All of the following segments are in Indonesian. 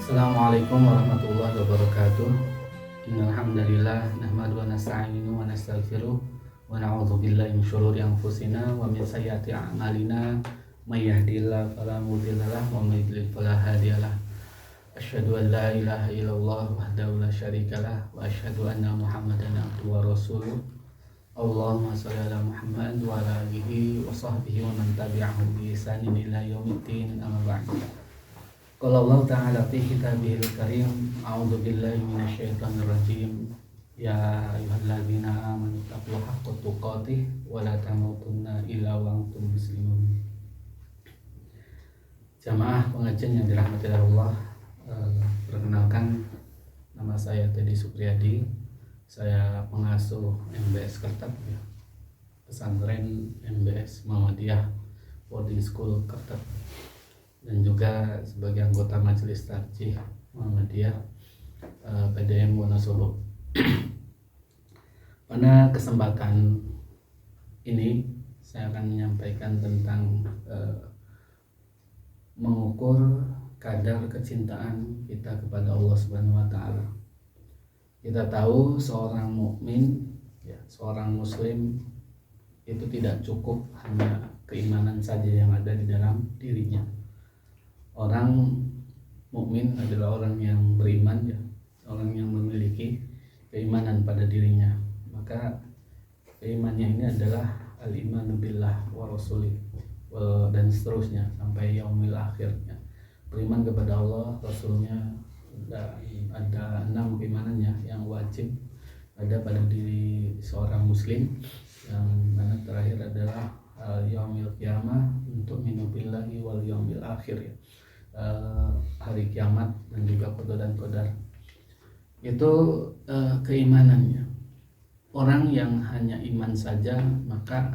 Assalamualaikum warahmatullahi wabarakatuh. Innal hamdalillah nahmadu wa nasta'inu wa nastaghfiruh wa na'udzu billahi min syururi anfusina wa min sayyiati a'malina may yahdihillahu fala mudilla lahu wa may yudlil fala hadiyalah. Asyhadu an la ilaha illallah wahdahu la syarikalah wa asyhadu anna Muhammadan abduhu wa rasuluh. Allahumma shalli ala Muhammad wa ala alihi wa sahbihi wa man tabi'ahum bi ihsanin ila yaumiddin. Amma ba'du. Qala Allah Ta'ala fi kitabihil karim, a'udzu billahi minasyaitonir rajim. Ya ayyuhalladzina amanu taqullaha haqqa tuqatih wa la tamutunna illa wa antum muslimun. Jamaah pengajian yang dirahmati Allah, perkenalkan nama saya Teddy Supriyadi. Saya pengasuh MBS Kertap ya. Pesantren MBS Muhammadiyah Boarding School Kertap, dan juga sebagai anggota Majelis Tarjih Muhammadiyah PDM Wonosobo. Pada kesempatan ini saya akan menyampaikan tentang mengukur kadar kecintaan kita kepada Allah Subhanahu wa taala. Kita tahu seorang mukmin, ya, seorang muslim itu tidak cukup hanya keimanan saja yang ada di dalam dirinya. Orang mukmin adalah orang yang beriman, ya, orang yang memiliki keimanan pada dirinya. Maka keimannya ini adalah al-imanu billah wa rasulih dan seterusnya sampai yaumil akhir, ya. Beriman kepada Allah, Rasulnya, ada 6 keimanannya yang wajib ada pada diri seorang muslim, yang mana terakhir adalah yaumil qiyamah untuk minu billahi wal yaumil akhir, ya. Hari kiamat dan juga qada dan qadar. Itu keimanannya. Orang yang hanya iman saja, maka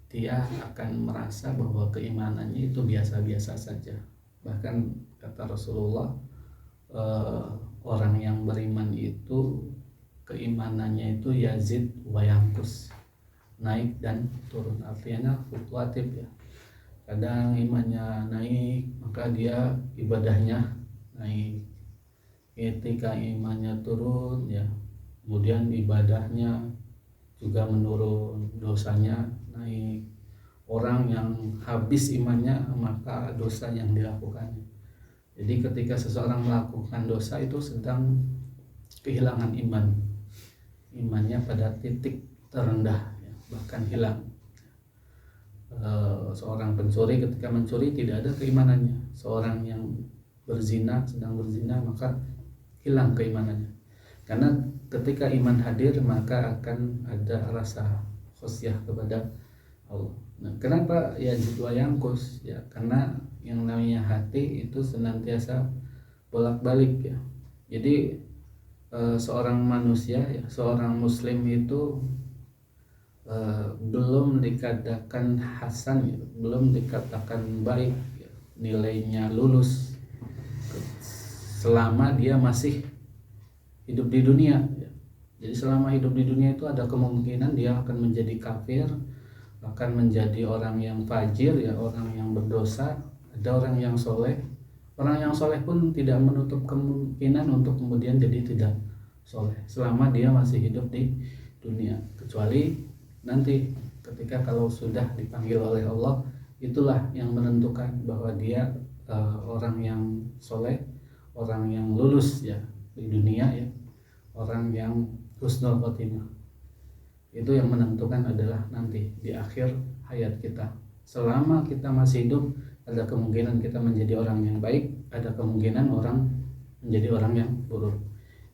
dia akan merasa bahwa keimanannya itu biasa-biasa saja. Bahkan kata Rasulullah, orang yang beriman itu keimanannya itu yazid wa yanqus, naik dan turun. Artinya fluktuatif, ya. Kadang imannya naik, maka dia ibadahnya naik. Ketika imannya turun, ya, kemudian ibadahnya juga menurun, dosanya naik. Orang yang habis imannya, maka dosa yang dilakukannya. Jadi ketika seseorang melakukan dosa itu sedang kehilangan iman, imannya pada titik terendah, ya, bahkan hilang. Seorang pencuri ketika mencuri tidak ada keimanannya. Seorang yang berzina, sedang berzina, maka hilang keimanannya. Karena ketika iman hadir, maka akan ada rasa khosyah kepada Allah. Nah, kenapa ya jidwa yangkus, ya? Karena yang namanya hati itu senantiasa bolak-balik, ya. Jadi seorang manusia, ya, seorang muslim itu belum dikatakan hasan, ya, belum dikatakan baik, ya, nilainya lulus selama dia masih hidup di dunia, ya. Jadi selama hidup di dunia itu ada kemungkinan dia akan menjadi kafir, akan menjadi orang yang fajir, ya, orang yang berdosa. Ada orang yang soleh. Orang yang soleh pun tidak menutup kemungkinan untuk kemudian jadi tidak soleh selama dia masih hidup di dunia, kecuali nanti ketika kalau sudah dipanggil oleh Allah, itulah yang menentukan bahwa dia orang yang soleh, orang yang lulus, ya, di dunia, ya, orang yang husnul khotimah. Itu yang menentukan adalah nanti di akhir hayat kita. Selama kita masih hidup, ada kemungkinan kita menjadi orang yang baik, ada kemungkinan orang menjadi orang yang buruk.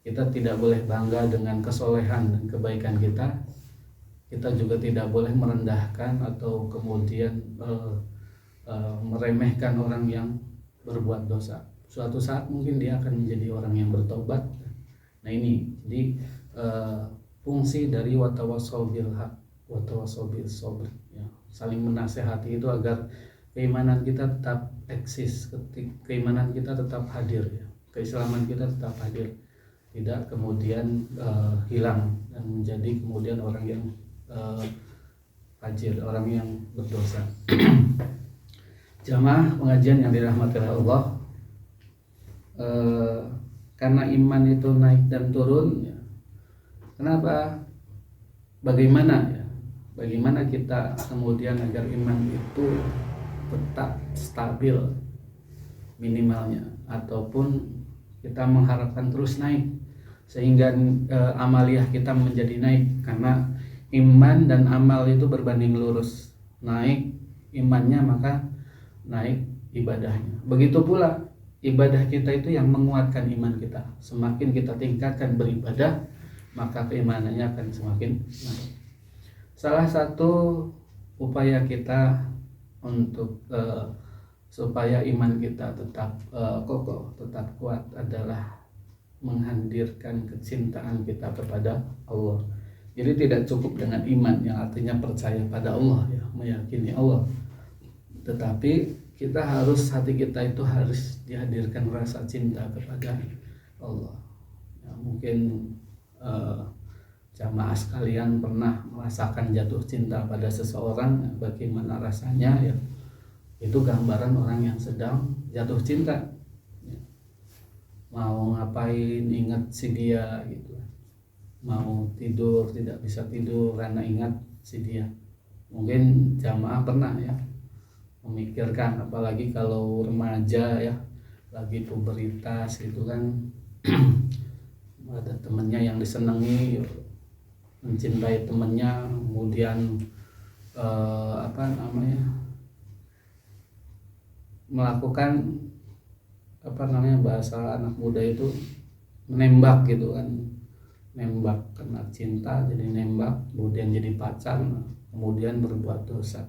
Kita tidak boleh bangga dengan kesolehan dan kebaikan kita. Kita juga tidak boleh merendahkan atau kemudian meremehkan orang yang berbuat dosa. Suatu saat mungkin dia akan menjadi orang yang bertobat. Nah, ini jadi fungsi dari watawassaw bil haq, watawassaw bis sabr, ya. Saling menasehati itu agar keimanan kita tetap eksis, keimanan kita tetap hadir, ya. Keislaman kita tetap hadir, tidak kemudian hilang dan menjadi kemudian orang yang fajir, orang yang berdosa. Jamaah pengajian yang dirahmati Allah, eh, karena iman itu naik dan turun ya. Kenapa? Bagaimana ya? Bagaimana kita kemudian agar iman itu tetap stabil minimalnya, ataupun kita mengharapkan terus naik sehingga amaliyah kita menjadi naik, karena iman dan amal itu berbanding lurus. Naik imannya maka naik ibadahnya. Begitu pula ibadah kita itu yang menguatkan iman kita. Semakin kita tingkatkan beribadah, maka keimanannya akan semakin naik. Salah satu upaya kita untuk supaya iman kita tetap kokoh, tetap kuat adalah menghadirkan kecintaan kita kepada Allah. Jadi tidak cukup dengan iman yang artinya percaya pada Allah ya, meyakini Allah, tetapi kita harus, hati kita itu harus dihadirkan rasa cinta kepada Allah ya. Mungkin jamaah sekalian pernah merasakan jatuh cinta pada seseorang, bagaimana rasanya ya. Itu gambaran orang yang sedang jatuh cinta ya. Mau ngapain ingat si dia gitu, mau tidur tidak bisa tidur karena ingat si dia. Mungkin jamaah pernah ya memikirkan, apalagi kalau remaja ya, lagi pubertas itu kan ada temennya yang disenangi, mencintai temennya, kemudian melakukan bahasa anak muda itu menembak gitu kan, nembak karena cinta, jadi nembak, kemudian jadi pacar, kemudian berbuat dosa.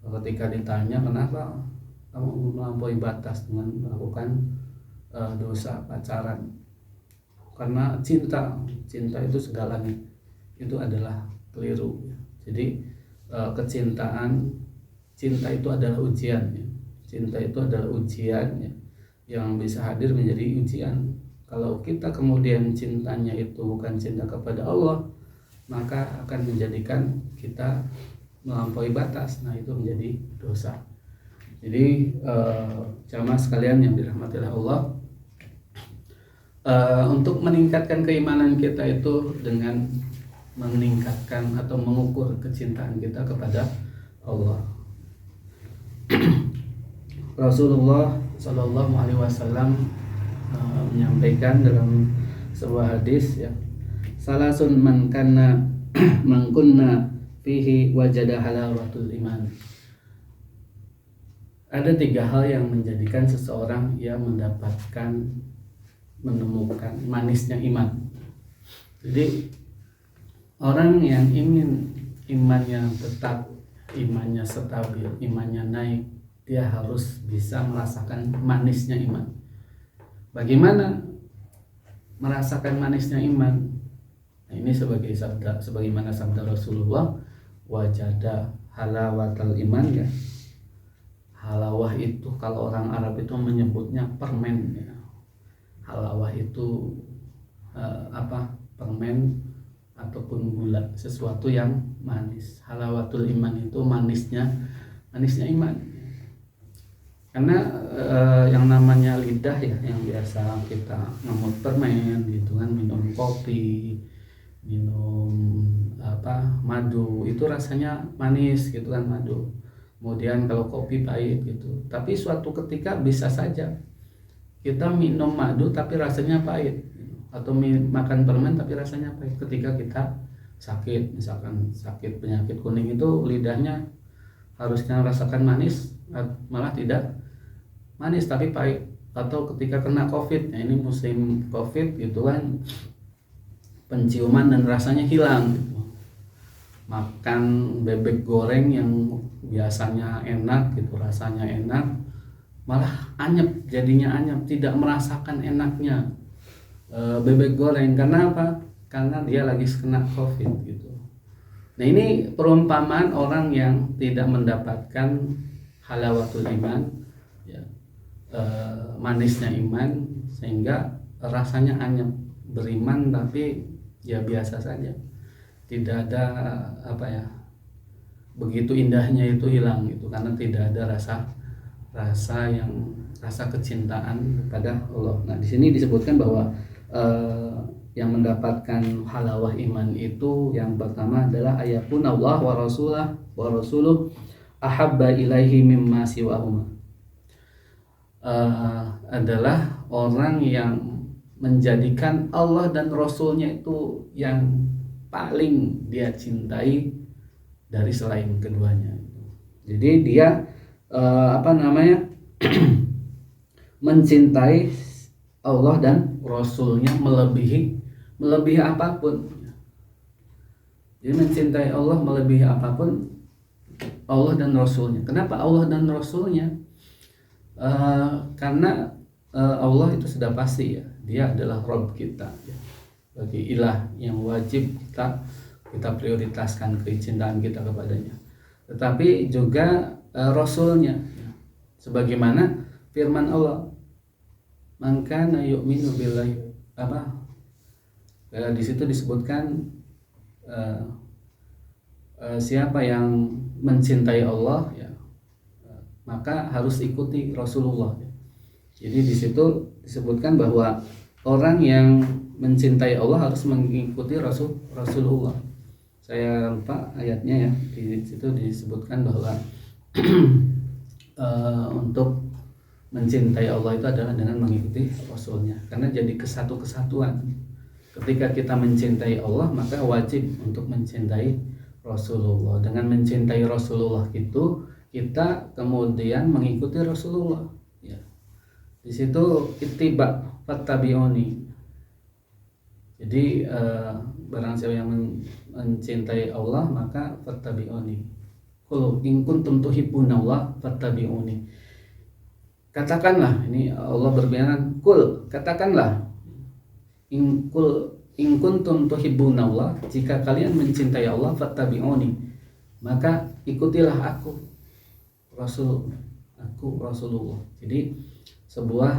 Ketika ditanya kenapa kamu melampaui batas dengan melakukan dosa pacaran, karena cinta itu segalanya, itu adalah keliru. Jadi cinta itu adalah ujian ya. Cinta itu adalah ujian ya, yang bisa hadir menjadi ujian. Kalau kita kemudian cintanya itu bukan cinta kepada Allah, maka akan menjadikan kita melampaui batas. Nah, itu menjadi dosa. Jadi jamaah sekalian yang dirahmati Allah, untuk meningkatkan keimanan kita itu dengan meningkatkan atau mengukur kecintaan kita kepada Allah. Rasulullah Shallallahu Alaihi Wasallam menyampaikan dalam sebuah hadis ya, salasun man kana mangkunna fihi wajada halawatul iman. Ada 3 hal yang menjadikan seseorang yang menemukan manisnya iman. Jadi orang yang ingin imannya tetap, imannya stabil, imannya naik, dia harus bisa merasakan manisnya iman. Bagaimana merasakan manisnya iman? Nah, ini sebagaimana sabda Rasulullah, wajada halawatal iman ya. Halawah itu kalau orang Arab itu menyebutnya permen ya. Halawah itu permen ataupun gula, sesuatu yang manis. Halawatul iman itu manisnya iman. Karena yang namanya lidah ya, yang biasa kita ngemut permen gitu kan, minum kopi, minum madu, itu rasanya manis gitu kan, madu. Kemudian kalau kopi pahit gitu. Tapi suatu ketika bisa saja kita minum madu tapi rasanya pahit, atau makan permen tapi rasanya pahit ketika kita sakit, misalkan sakit penyakit kuning, itu lidahnya harusnya rasakan manis, malah tidak manis tapi pahit. Atau ketika kena COVID, nah ini musim COVID gitu kan, penciuman dan rasanya hilang gitu. Makan bebek goreng yang biasanya enak gitu, rasanya enak, malah anyep, jadinya anyep, tidak merasakan enaknya bebek goreng. Karena apa? Karena dia lagi kena COVID gitu. Nah, ini perumpamaan orang yang tidak mendapatkan halawatul iman ya, manisnya iman, sehingga rasanya anyep. Beriman tapi ya biasa saja, tidak ada begitu indahnya itu hilang gitu, karena tidak ada rasa yang rasa kecintaan kepada Allah. Nah, di sini disebutkan bahwa yang mendapatkan halawah iman itu yang pertama adalah ayakun Allah wa rasuluh ahabba ilaihi mimma siwahuma. Adalah orang yang menjadikan Allah dan Rasulnya itu yang paling dia cintai dari selain keduanya. Jadi dia mencintai Allah dan Rasulnya melebihi apapun. Jadi mencintai Allah melebihi apapun Allah dan Rasulnya. Kenapa Allah dan Rasulnya? Karena Allah itu sudah pasti ya, dia adalah Rabb kita ya. Bagi ilah yang wajib kita prioritaskan kecintaan kita kepadanya. Tetapi juga Rasulnya ya. Sebagaimana firman Allah, man kana yu'minu billahi di situ disebutkan siapa yang mencintai Allah ya, maka harus ikuti Rasulullah. Jadi di situ disebutkan bahwa orang yang mencintai Allah harus mengikuti Rasulullah. Saya lupa ayatnya ya. Di situ disebutkan bahwa untuk mencintai Allah itu adalah dengan mengikuti Rasulnya. Karena jadi kesatuan. Ketika kita mencintai Allah, maka wajib untuk mencintai Rasulullah. Dengan mencintai Rasulullah itu kita kemudian mengikuti Rasulullah. Ya. Di situ ittiba fattabi'uni. Jadi barang siapa yang mencintai Allah maka fattabi'uni. Qul in kuntum tuhibbunallah fattabi'uni. Katakanlah, ini Allah berfirman, qul, katakanlah, in kuntum tuhibbunallah, jika kalian mencintai Allah fattabi'uni, maka ikutilah aku Rasulullah. Jadi sebuah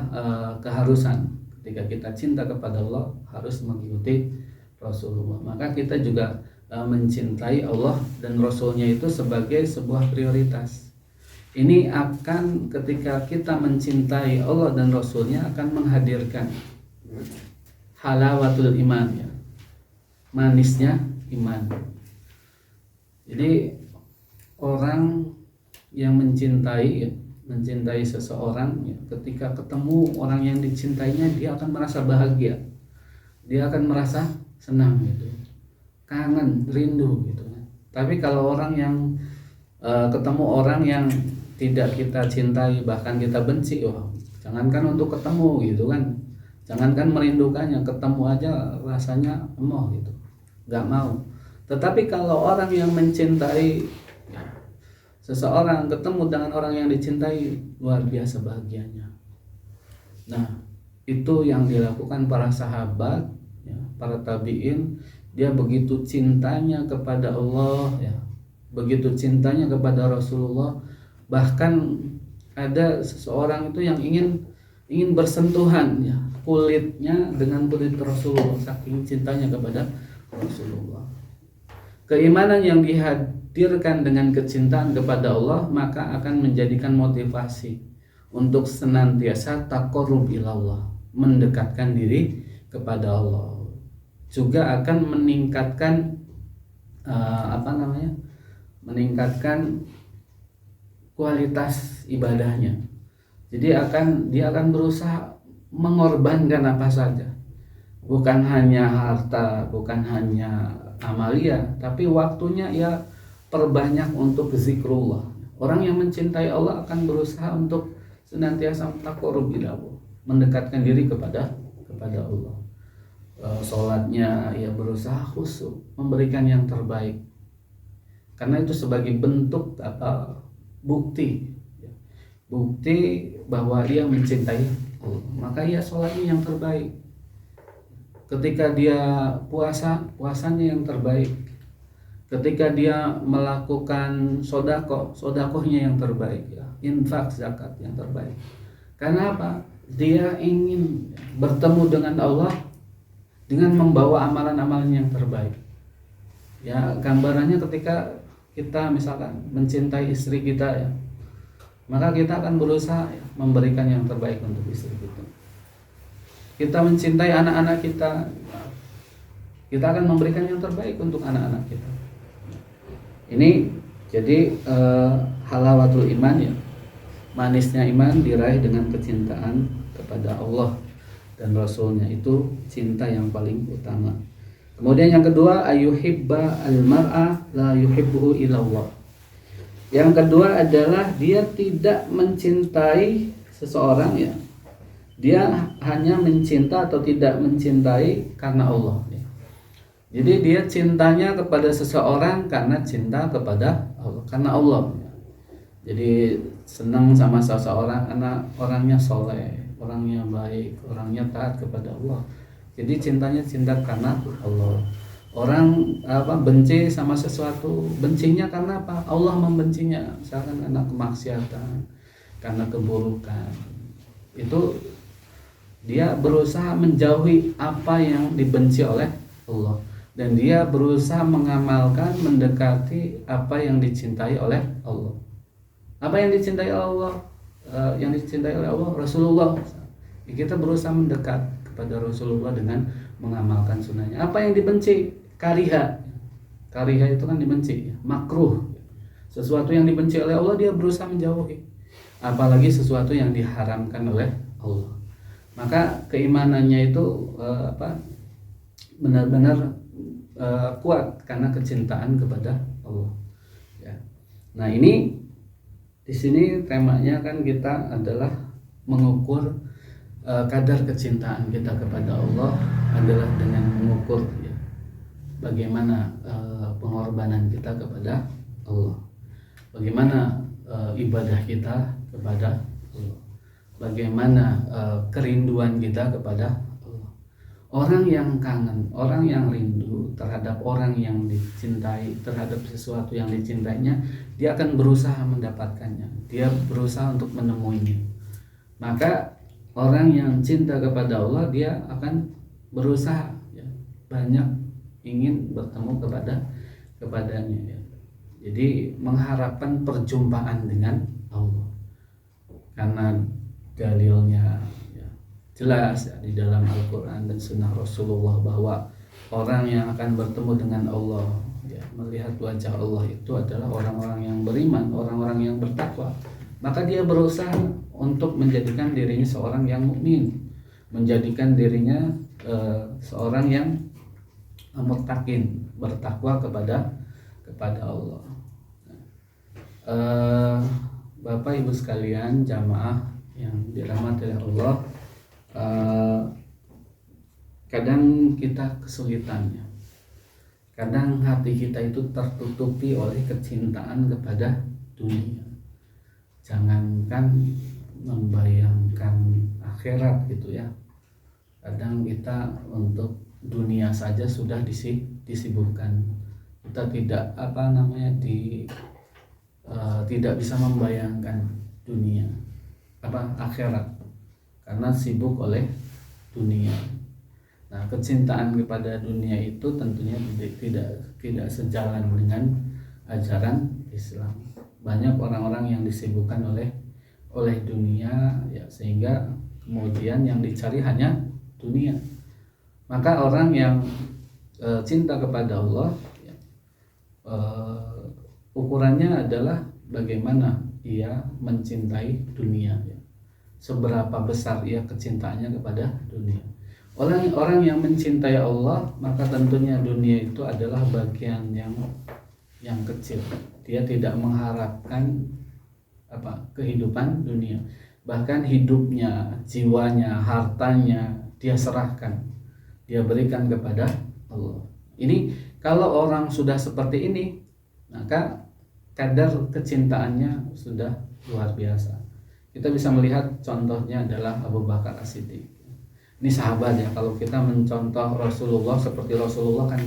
keharusan ketika kita cinta kepada Allah harus mengikuti Rasulullah. Maka kita juga mencintai Allah dan Rasulnya itu sebagai sebuah prioritas. Ini akan ketika kita mencintai Allah dan Rasulnya akan menghadirkan halawatul iman ya, manisnya iman. Jadi orang yang mencintai seseorang ya, ketika ketemu orang yang dicintainya dia akan merasa bahagia, dia akan merasa senang gitu, kangen, rindu gitu. Tapi kalau orang yang ketemu orang yang tidak kita cintai bahkan kita benci, jangankan untuk ketemu gitu kan, jangankan merindukannya, ketemu aja rasanya emoh gitu, nggak mau. Tetapi kalau orang yang mencintai seseorang ketemu dengan orang yang dicintai, luar biasa bahagianya. Nah, itu yang dilakukan para sahabat ya, para tabi'in. Dia begitu cintanya kepada Allah ya, begitu cintanya kepada Rasulullah. Bahkan ada seseorang itu yang ingin bersentuhan ya, kulitnya dengan kulit Rasulullah, saking cintanya kepada Rasulullah. Keimanan yang dihadirkan dengan kecintaan kepada Allah maka akan menjadikan motivasi untuk senantiasa taqarrub ilallah, mendekatkan diri kepada Allah. Juga akan meningkatkan meningkatkan kualitas ibadahnya. Jadi dia akan berusaha mengorbankan apa saja, bukan hanya harta, bukan hanya amalia, tapi waktunya ya perbanyak untuk zikrullah. Orang yang mencintai Allah akan berusaha untuk senantiasa taqarrub ilallah, mendekatkan diri kepada Allah. Sholatnya ya berusaha khusyuk, memberikan yang terbaik, karena itu sebagai bentuk bukti bahwa dia mencintai Allah. Maka ya sholatnya yang terbaik. Ketika dia puasanya yang terbaik. Ketika dia melakukan sodakohnya yang terbaik ya. Infak zakat yang terbaik. Karena apa? Dia ingin bertemu dengan Allah dengan membawa amalan-amalan yang terbaik. Ya, gambarannya ketika kita misalkan mencintai istri kita ya, maka kita akan berusaha ya, memberikan yang terbaik untuk istri kita. Kita mencintai anak-anak kita, kita akan memberikan yang terbaik untuk anak-anak kita. Ini jadi halawatul iman ya, manisnya iman diraih dengan kecintaan kepada Allah dan Rasulnya, itu cinta yang paling utama. Kemudian yang kedua, ayuhibba al-mar'a la yuhibbuhu illallah. Yang kedua adalah dia tidak mencintai seseorang ya, dia hanya mencinta atau tidak mencintai karena Allah ya. Jadi dia cintanya kepada seseorang karena cinta kepada Allah, karena Allah ya. Jadi senang sama seseorang karena orangnya soleh, orangnya baik, orangnya taat kepada Allah. Jadi cintanya cinta karena Allah. Orang benci sama sesuatu, bencinya karena apa? Allah membencinya. Misalkan karena kemaksiatan, karena keburukan. Itu dia berusaha menjauhi apa yang dibenci oleh Allah, dan dia berusaha mengamalkan, mendekati apa yang dicintai oleh Allah. Apa yang dicintai Allah? Yang dicintai oleh Allah Rasulullah. Kita berusaha mendekat kepada Rasulullah dengan mengamalkan sunnahnya. Apa yang dibenci? Kariha. Kariha itu kan dibenci, makruh. Sesuatu yang dibenci oleh Allah dia berusaha menjauhi. Apalagi sesuatu yang diharamkan oleh Allah. Maka keimanannya itu benar-benar kuat karena kecintaan kepada Allah. Ya. Nah ini di sini temanya kan kita adalah mengukur kadar kecintaan kita kepada Allah adalah dengan mengukur ya, bagaimana pengorbanan kita kepada Allah, bagaimana ibadah kita kepada Allah, bagaimana kerinduan kita kepada Allah. Orang yang kangen, orang yang rindu terhadap orang yang dicintai, terhadap sesuatu yang dicintainya, dia akan berusaha mendapatkannya, dia berusaha untuk menemuinya. Maka orang yang cinta kepada Allah, dia akan berusaha ya, banyak ingin bertemu kepadanya ya. Jadi mengharapkan perjumpaan dengan Allah, karena dalilnya ya, jelas ya, di dalam Al-Quran dan Sunnah Rasulullah bahwa orang yang akan bertemu dengan Allah ya, melihat wajah Allah itu adalah orang-orang yang beriman, orang-orang yang bertakwa. Maka dia berusaha untuk menjadikan dirinya seorang yang mukmin, menjadikan dirinya seorang yang muttaqin, bertakwa kepada Allah. Bapak Ibu sekalian, jamaah yang dirahmati oleh Allah, kadang kita kesulitannya, kadang hati kita itu tertutupi oleh kecintaan kepada dunia. Jangankan membayangkan akhirat gitu ya, kadang kita untuk dunia saja sudah disibukkan. Kita tidak tidak bisa membayangkan dunia akhirat karena sibuk oleh dunia. Nah, kecintaan kepada dunia itu tentunya tidak sejalan dengan ajaran Islam. Banyak orang-orang yang disibukkan oleh dunia ya, sehingga kemudian yang dicari hanya dunia. Maka orang yang cinta kepada Allah ya, ukurannya adalah bagaimana ia mencintai dunia ya. Seberapa besar ia kecintaannya kepada dunia. Orang yang mencintai Allah, maka tentunya dunia itu adalah bagian yang kecil. Dia tidak mengharapkan kehidupan dunia. Bahkan hidupnya, jiwanya, hartanya dia serahkan, dia berikan kepada Allah. Ini kalau orang sudah seperti ini, maka kadar kecintaannya sudah luar biasa. Kita bisa melihat contohnya adalah Abu Bakar As-Siddiq. Ini sahabat ya. Kalau kita mencontoh Rasulullah, seperti Rasulullah kan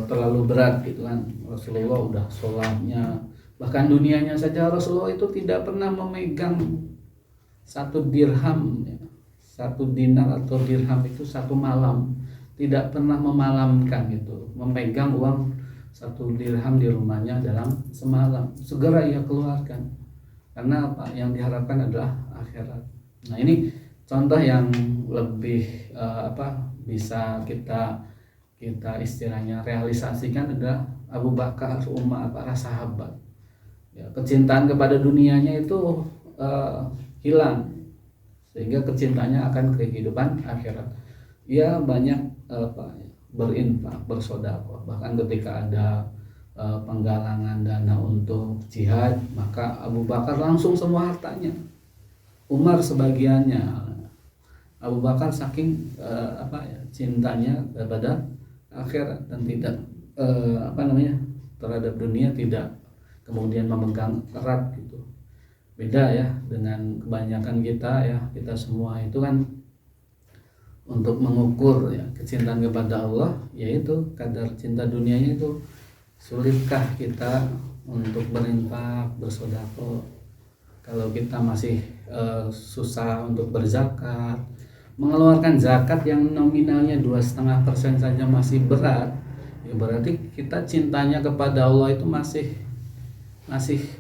terlalu berat gitu kan. Rasulullah udah sholatnya, bahkan dunianya saja Rasulullah itu tidak pernah memegang satu dirham ya. Satu dinar atau dirham itu satu malam, tidak pernah memalamkan itu, memegang uang satu dirham di rumahnya dalam semalam. Segera ia keluarkan. karena apa yang diharapkan adalah akhirat. Nah ini contoh yang lebih bisa kita istilahnya realisasikan adalah Abu Bakar, Umar, para sahabat. Ya, kecintaan kepada dunianya itu hilang, sehingga kecintaannya akan kehidupan akhirat. Ia banyak berinfak, bersedekah, bahkan ketika ada penggalangan dana untuk jihad, maka Abu Bakar langsung semua hartanya, Umar sebagiannya. Abu Bakar saking cintanya kepada akhirat dan tidak terhadap dunia, tidak kemudian memegang erat gitu. Beda ya dengan kebanyakan kita semua itu kan untuk mengukur ya kecintaan kepada Allah, yaitu kadar cinta dunianya itu. Sulitkah kita untuk berinfak, bersedekah? Kalau kita masih susah untuk berzakat, mengeluarkan zakat yang nominalnya 2,5% saja masih berat, ya berarti kita cintanya kepada Allah itu masih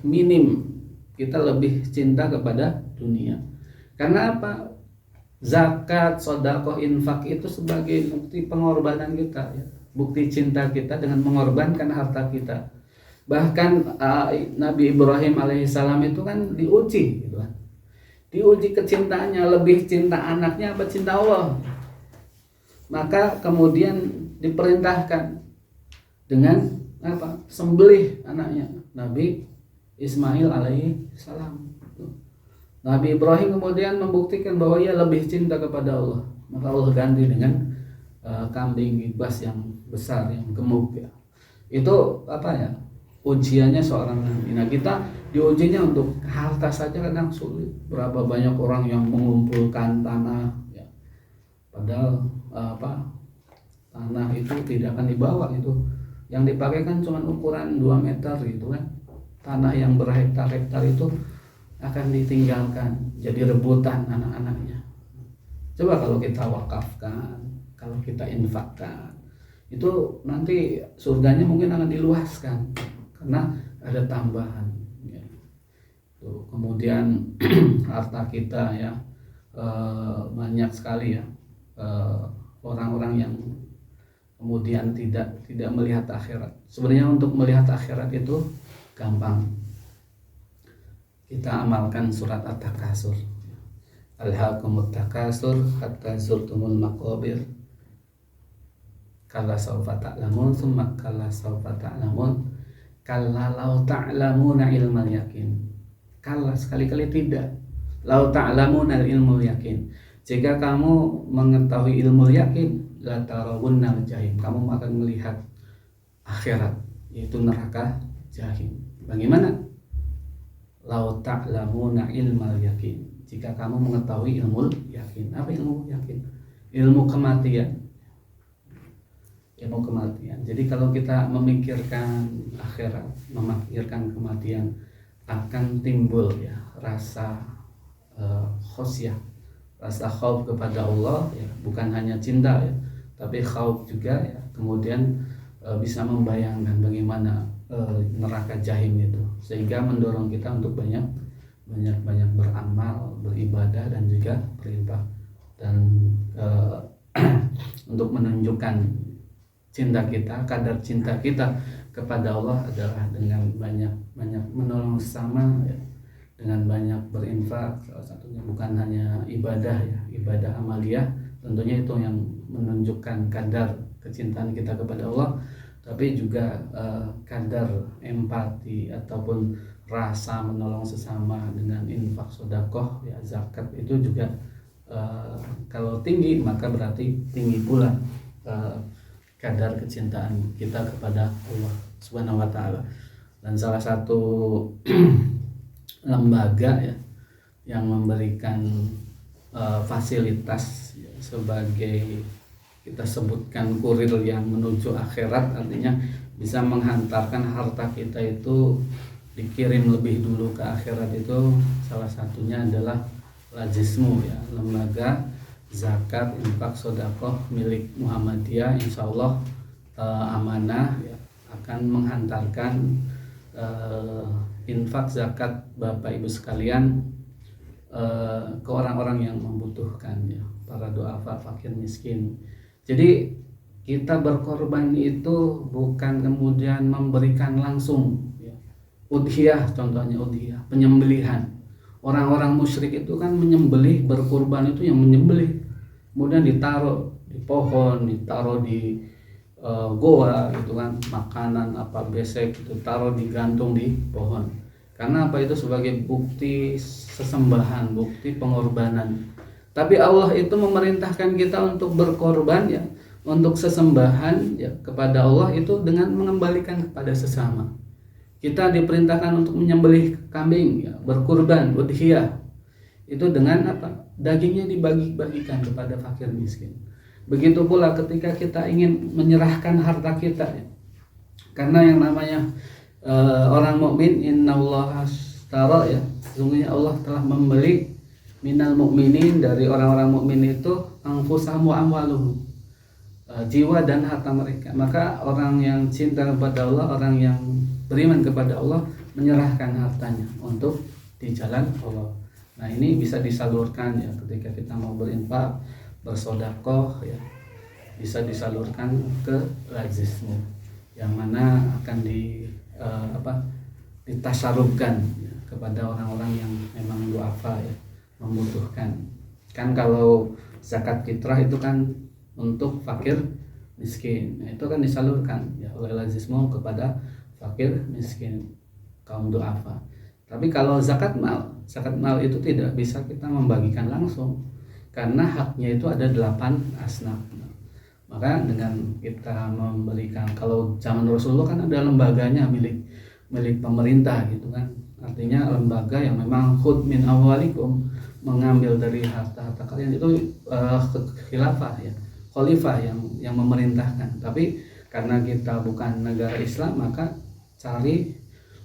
minim. Kita lebih cinta kepada dunia. Karena apa? Zakat, sedekah, infak itu sebagai bukti pengorbanan kita, ya. Bukti cinta kita dengan mengorbankan harta kita. Bahkan Nabi Ibrahim alaihissalam itu kan diuji gitu kan. Diuji kecintaannya, lebih cinta anaknya apa cinta Allah. Maka kemudian diperintahkan dengan sembelih anaknya, Nabi Ismail alaihissalam. Nabi Ibrahim kemudian membuktikan bahwa ia lebih cinta kepada Allah. Maka Allah ganti dengan kambing ibas yang besar, yang gemuk ya. Itu ujiannya seorang nabi. Nah kita diujinya untuk harta saja kadang sulit. Berapa banyak orang yang mengumpulkan tanah ya. Padahal tanah itu tidak akan dibawa, itu yang dipakai kan cuma ukuran 2 meter gitu kan. Tanah yang berhektar-hektar itu akan ditinggalkan, jadi rebutan anak-anaknya. Coba kalau kita wakafkan, kalau kita infakkan, itu nanti surganya mungkin akan diluaskan karena ada tambahan ya. Kemudian harta kita ya, banyak sekali ya orang-orang yang kemudian tidak melihat akhirat. Sebenarnya untuk melihat akhirat itu gampang. Kita amalkan surat At-Takasur. Alhaakumut takasur hatta zurtumul maqabir. Kalla sawfa ta'lamun, tsumma kalla sawfa ta'lamun. Kalla law ta'lamuna ilmal yakin. Kalla sekali-kali tidak. Law ta'lamuna ilmul yakin. Jika kamu mengetahui ilmu yakin, la tarawunnal jahim. Kamu akan melihat akhirat, yaitu neraka jahim. Bagaimana? Lau ta'lamuna ilmal yakin. Jika kamu mengetahui ilmu yakin. Apa ilmu yakin? Ilmu kematian. Ilmu kematian. Jadi kalau kita memikirkan akhirat, memikirkan kematian, akan timbul ya rasa khosyah, rasa khauf kepada Allah ya, bukan hanya cinta ya, tapi khauf juga ya. Kemudian bisa membayangkan bagaimana neraka jahim itu, sehingga mendorong kita untuk banyak beramal, beribadah dan juga berinfak, dan untuk menunjukkan cinta kita, kadar cinta kita kepada Allah adalah dengan banyak menolong sesama ya, dengan banyak berinfak. Salah satunya bukan hanya ibadah ya, ibadah amaliyah, tentunya itu yang menunjukkan kadar kecintaan kita kepada Allah, tapi juga kadar empati ataupun rasa menolong sesama dengan infak, sedekah ya, zakat itu juga kalau tinggi maka berarti tinggi pula kadar kecintaan kita kepada Allah Subhanahu wa taala. Dan salah satu lembaga ya yang memberikan fasilitas ya, sebagai kita sebutkan kurir yang menuju akhirat, artinya bisa menghantarkan harta kita itu dikirim lebih dulu ke akhirat, itu salah satunya adalah Lajismu ya, lembaga zakat, infak, sedekah milik Muhammadiyah. Insya Allah amanah ya, akan menghantarkan infak zakat Bapak Ibu sekalian ke orang-orang yang membutuhkan ya, para duafa, fakir miskin. Jadi kita berkorban itu bukan kemudian memberikan langsung ya. Udhiyah contohnya, udhiyah penyembelihan. Orang-orang musyrik itu kan menyembelih, berkurban itu yang menyembelih kemudian ditaruh di pohon, ditaruh di goa gitu kan, makanan apa besek itu taruh digantung di pohon. Karena apa? Itu sebagai bukti sesembahan, bukti pengorbanan. Tapi Allah itu memerintahkan kita untuk berkorban ya, untuk sesembahan ya kepada Allah itu dengan mengembalikan kepada sesama. Kita diperintahkan untuk menyembelih kambing ya, berkurban, udhiyah. Itu dengan apa? Dagingnya dibagi-bagikan kepada fakir miskin. Begitu pula ketika kita ingin menyerahkan harta kita ya. Karena yang namanya orang mukmin, innallaha ashtara ya, sesungguhnya Allah telah membeli minal mukminin, dari orang-orang mukmin itu anfusahum wa amwaluhum, jiwa dan harta mereka. Maka orang yang cinta kepada Allah, orang yang beriman kepada Allah menyerahkan hartanya untuk di jalan Allah. Nah, ini bisa disalurkan ya ketika kita mau berinfak, bersedekah ya, bisa disalurkan ke lazismu yang mana akan ditasarufkan ya, kepada orang-orang yang memang duafa ya, membutuhkan. Kan kalau zakat fitrah itu kan untuk fakir miskin, nah, itu kan disalurkan ya oleh lazismu kepada fakir miskin, kaum duafa. Tapi kalau zakat mal itu tidak bisa kita membagikan langsung karena haknya itu ada 8 asnaf. Maka dengan kita memberikan, kalau zaman Rasulullah kan ada lembaganya milik pemerintah gitu kan, artinya lembaga yang memang khud min awalikum, mengambil dari harta-harta kalian, itu khilafah ya, khalifah yang memerintahkan. Tapi karena kita bukan negara Islam, maka cari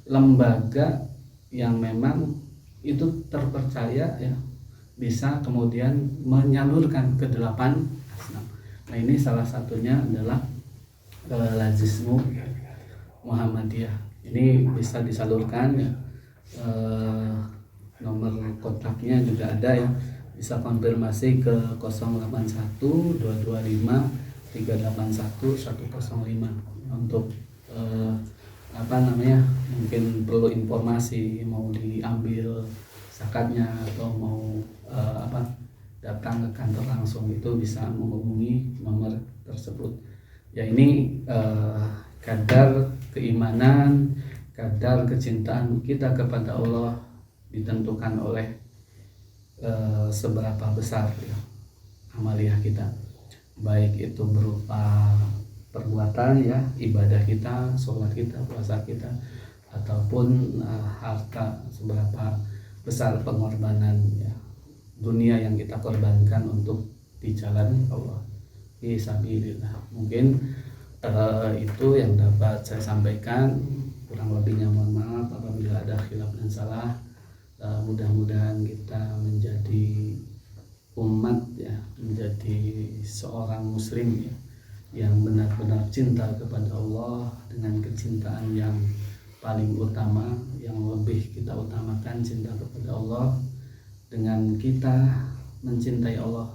lembaga yang memang itu terpercaya ya, bisa kemudian menyalurkan ke 8 asnaf. Nah, ini salah satunya adalah lazismu Muhammadiyah. Ini bisa disalurkan ya, nomor kontaknya juga ada ya, bisa konfirmasi ke 081 225 381 105 untuk mungkin perlu informasi, mau diambil zakatnya atau mau datang ke kantor langsung, itu bisa menghubungi nomor tersebut. Ya, ini kadar keimanan, kadar kecintaan kita kepada Allah ditentukan oleh seberapa besar ya, amaliyah kita, baik itu berupa perbuatan ya, ibadah kita, sholat kita, puasa kita, ataupun harta, seberapa besar pengorbanan ya, dunia yang kita korbankan untuk di jalan Allah, fi sabilillah. Mungkin itu yang dapat saya sampaikan, kurang lebihnya mohon maaf apabila ada khilaf dan salah. Mudah-mudahan kita menjadi umat ya, menjadi seorang muslim ya, yang benar-benar cinta kepada Allah dengan kecintaan yang paling utama, yang lebih kita utamakan cinta kepada Allah. Dengan kita mencintai Allah,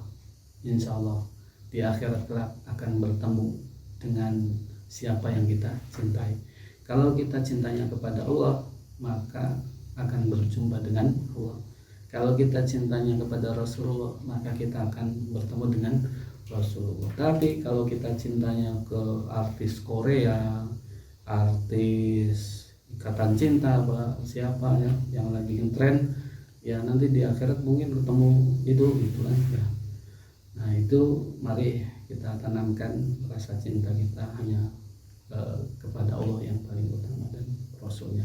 insya Allah di akhirat kelak akan bertemu dengan siapa yang kita cintai. Kalau kita cintanya kepada Allah, maka akan berjumpa dengan Allah. Kalau kita cintanya kepada Rasulullah, maka kita akan bertemu dengan Rasulullah. Tapi kalau kita cintanya ke artis Korea, artis Ikatan Cinta, siapa ya yang lagi ngetren, ya nanti di akhirat mungkin ketemu itu gitu kan ya. Nah, itu mari kita tanamkan rasa cinta kita hanya kepada Allah yang paling utama dan Rasulnya.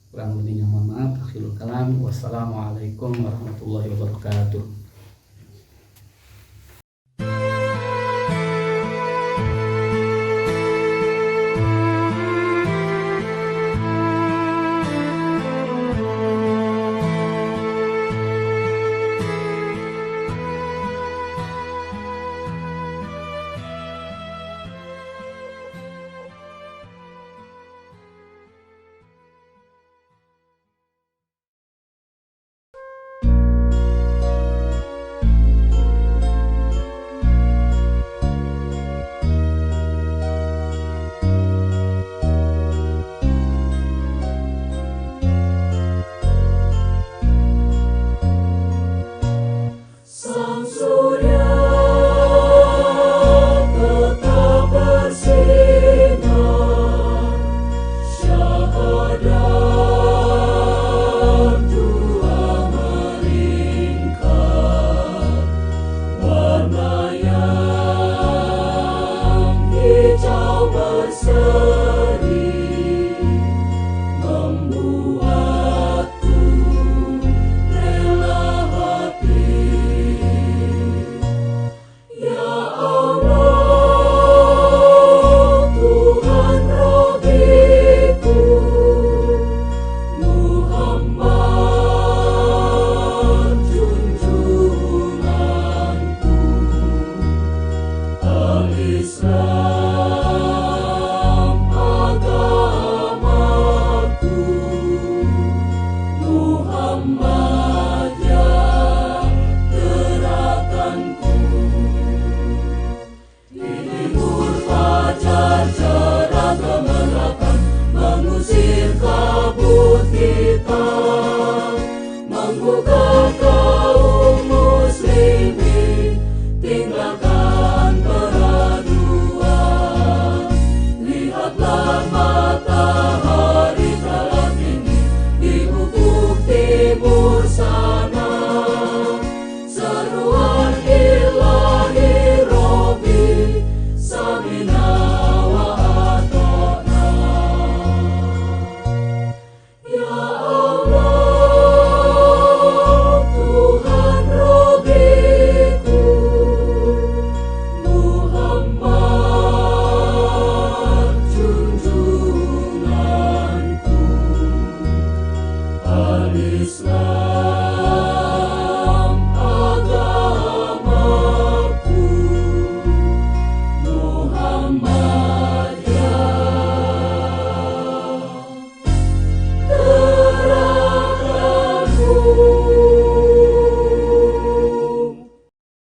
Kurang lebihnya mohon maaf. Akhirul kalam, wassalamualaikum warahmatullahi wabarakatuh.